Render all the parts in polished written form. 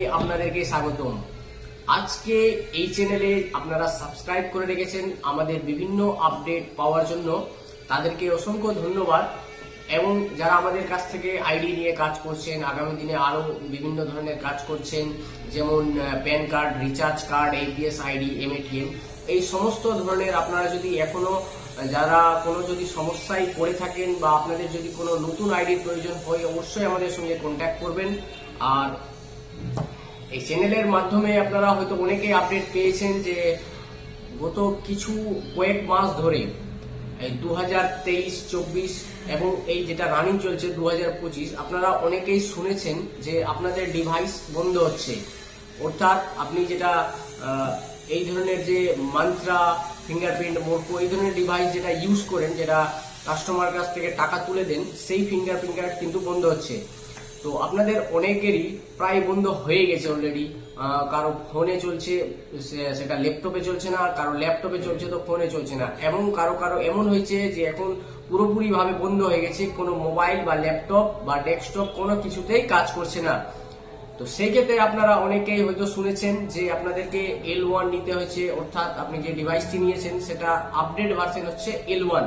আপনাদেরকে স্বাগতম। আজকে এই চ্যানেলে আপনারা সাবস্ক্রাইব করে রেখেছেন আমাদের বিভিন্ন আপডেট পাওয়ার জন্য, তাদেরকে অসংখ্য ধন্যবাদ। এবং যারা আমাদের কাছ থেকে আইডি নিয়ে কাজ করছেন, আগামী দিনে আরো বিভিন্ন ধরনের কাজ করছেন, যেমন PAN card, recharge card, AEPS ID, MATM, এই সমস্ত ধরনের আপনারা যদি এখনো যারা কোনো যদি সমস্যায় পড়ে থাকেন বা আপনাদের যদি কোনো নতুন আইডির প্রয়োজন হয়, অবশ্যই আমাদের সঙ্গে কন্ট্যাক্ট করবেন। আর এই চ্যানেলের মাধ্যমে আপনারা হয়তো অনেকেই আপডেট পেয়েছেন যে গত কয়েক মাস ধরে 2023-24 এবং এই যেটা রানিং চলছে 2025, আপনারা অনেকেই শুনেছেন যে আপনাদের ডিভাইস বন্ধ হচ্ছে। অর্থাৎ আপনি যেটা এই ধরনের যে মান্ত্রা, ফিঙ্গারপ্রিন্ট, মোরকো, এই ধরনের ডিভাইস যেটা ইউজ করেন, যেটা কাস্টমার কাছ থেকে টাকা তুলে দেন, সেই ফিঙ্গারপ্রিন্ট কিন্তু বন্ধ হচ্ছে। তো আপনাদের অনেকেরই প্রায় বন্ধ হয়ে গেছে অলরেডি। কারো ফোনে চলছে, সেটা ল্যাপটপে চলছে না, কারো ল্যাপটপে চলছে তো ফোনে চলছে না, এবং কারো এমন হয়েছে যে এখন পুরোপুরি ভাবে বন্ধ হয়ে গেছে, কোনো মোবাইল বা ল্যাপটপ বা ডেস্কটপ কোনো কিছুতেই কাজ করছে না। তো সেই ক্ষেত্রে আপনারা অনেকেই হয়তো শুনেছেন যে আপনাদেরকে L1 নিতে হয়েছে, অর্থাৎ আপনি যে ডিভাইসটি নিয়েছেন সেটা আপডেট ভার্সন হচ্ছে L1।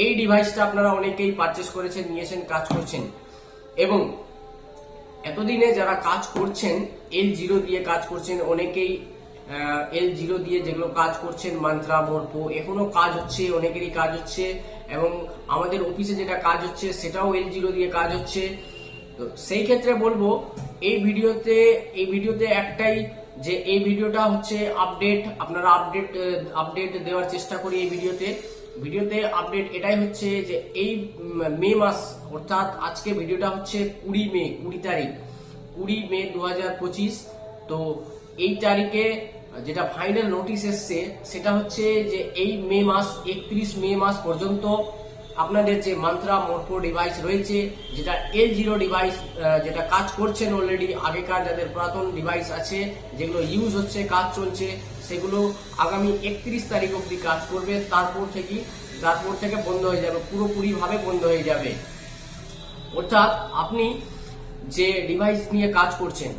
এই ডিভাইসটা আপনারা অনেকেই পারচেস করেছেন, নিয়েছেন, কাজ করছেন। এবং এতদিনে যারা কাজ করছেন L0 দিয়ে কাজ করছেন, অনেকেই L0 দিয়ে যেগুলো কাজ করছেন, মান্ত্রা, মোরকো, এখনো কাজ হচ্ছে, অনেকেরই কাজ হচ্ছে। এবং আমাদের অফিসে যেটা কাজ হচ্ছে সেটাও L0 দিয়ে কাজ হচ্ছে। তো সেই ক্ষেত্রে বলবো এই ভিডিওতে একটাই, যে এই ভিডিওটা হচ্ছে আপডেট, আপনারা আপডেট দেওয়ার চেষ্টা করি। এই ভিডিওতে আপডেট এটাই হচ্ছে যে এই মে মাস, অর্থাৎ আজকে ভিডিওটা হচ্ছে 20 তারিখ 20 মে 2025। তো এই তারিখে যেটা ফাইনাল নোটিশ এসছে সেটা হচ্ছে যে এই 31 মে মাস পর্যন্ত আপনাদের যে মান্ত্রা, মোরকো ডিভাইস রয়েছে, যেটা L0 ডিভাইস, যেটা কাজ করছেন অলরেডি, আগেকার যাদের পুরাতন ডিভাইস আছে যেগুলো ইউজ হচ্ছে, কাজ চলছে, সেগুলো আগামী 31 তারিখ অবধি কাজ করবে। তারপর থেকে বন্ধ হয়ে যাবে, পুরোপুরি ভাবে বন্ধ হয়ে যাবে। অর্থাৎ আপনি যে ডিভাইস নিয়ে কাজ করছেন,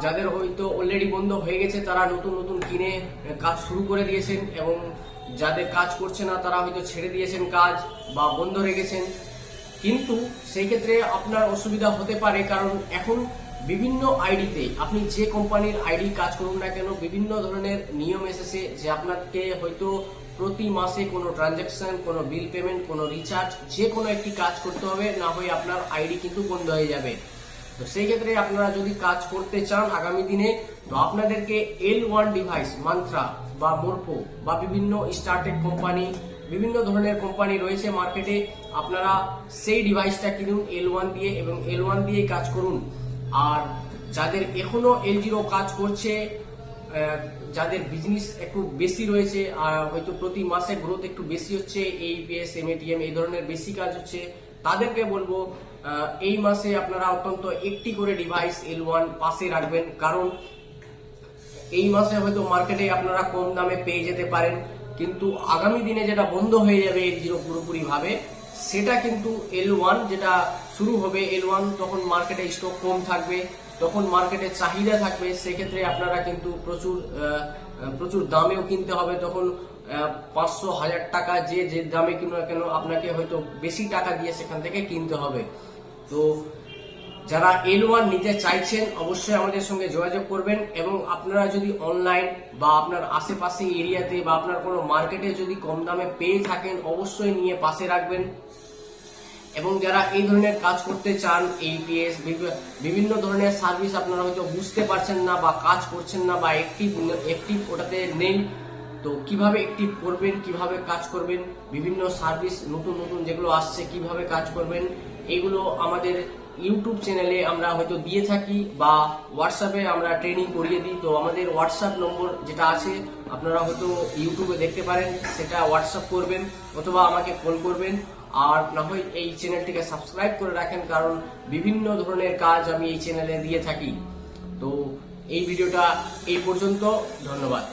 যাদের হয়তো অলরেডি বন্ধ হয়ে গেছে, তারা নতুন কিনে কাজ শুরু করে দিয়েছেন, এবং যাদের কাজ করছে না তারা হয়তো ছেড়ে দিয়েছেন কাজ বা বন্ধ রেখেছেন। কিন্তু সেই ক্ষেত্রে আপনার অসুবিধা হতে পারে, কারণ এখন বিভিন্ন আইডিতে আপনি যে কোম্পানির আইডি কাজ করুন না কেন, বিভিন্ন ধরনের নিয়ম এসেছে যে আপনাকে হয়তো প্রতি মাসে কোনো ট্রানজাকশন, কোনো বিল পেমেন্ট, কোনো রিচার্জ, যে কোনো একটি কাজ করতে হবে, না হয় আপনার আইডি কিন্তু বন্ধ হয়ে যাবে। তো সেই ক্ষেত্রে আপনারা যদি কাজ করতে চান আগামী দিনে, তো আপনাদেরকে L1 ডিভাইস, মান্ত্রা বা মোরকো বা বিভিন্ন স্টার্টেড কোম্পানি, বিভিন্ন ধরনের কোম্পানি রয়েছে মার্কেটে, আপনারা সেই ডিভাইসটা কিনুন L1 দিয়ে, এবং L1 দিয়ে কাজ করুন। আর যাদের এখনো L0 কাজ করছে, যাদের বিজনেস একটু বেশি রয়েছে, হয়তো প্রতি মাসে গ্রোথ একটু বেশি হচ্ছে, এপিএস, এমএটিএম, এই ধরনের বেশি কাজ হচ্ছে, তাদেরকে বলবো এই মাসে আপনারা অত্যন্ত একটি করে ডিভাইস L1 পাশে রাখবেন। কারণ এই মাসে হয়তো মার্কেটে আপনারা কম দামে পেয়ে যেতে পারেন, কিন্তু আগামী দিনে যেটা বন্ধ হয়ে যাবে L0 পুরোপুরি ভাবে, সেটা কিন্তু L1 যেটা শুরু হবে, L1 তখন মার্কেটে স্টক কম থাকবে, তখন মার্কেটে চাহিদা থাকবে, সেক্ষেত্রে আপনারা কিন্তু প্রচুর দামেও কিনতে হবে। তখন 500-1000 টাকা যে দামে কিনুন কেন, আপনাকে হয়তো বেশি টাকা দিয়ে সেখান থেকে কিনতে হবে। তো যারা L1 নিতে চাইছেন অবশ্যই আমাদের সঙ্গে যোগাযোগ করবেন, এবং আপনারা যদি অনলাইন বা আপনার আশেপাশে এরিয়াতে বা আপনার কোনো মার্কেটে যদি কম দামে পেয়ে থাকেন, অবশ্যই নিয়ে পাশে রাখবেন। এবং যারা এই ধরনের কাজ করতে চান, এপিএস, বিভিন্ন ধরনের সার্ভিস আপনারা হয়তো বুঝতে পারছেন না বা কাজ করছেন না, বা অ্যাক্টিভ ওটাতে নেই, তো কিভাবে অ্যাক্টিভ করবেন, কিভাবে কাজ করবেন, বিভিন্ন সার্ভিস নতুন যেগুলো আসছে কিভাবে কাজ করবেন, এগুলো আমাদের ইউটিউব চ্যানেলে আমরা হয়তো দিয়ে থাকি, বা হোয়াটসঅ্যাপে আমরা ট্রেনিং করিয়ে দিই। তো আমাদের হোয়াটসঅ্যাপ নম্বর যেটা আছে, আপনারা হয়তো ইউটিউবে দেখতে পারেন, সেটা হোয়াটসঅ্যাপ করবেন অথবা আমাকে কল করবেন। আর না হয় এই চ্যানেলটিকে সাবস্ক্রাইব করে রাখেন, কারণ বিভিন্ন ধরনের কাজ আমি এই চ্যানেলে দিয়ে থাকি। তো এই ভিডিওটা এই পর্যন্ত, ধন্যবাদ।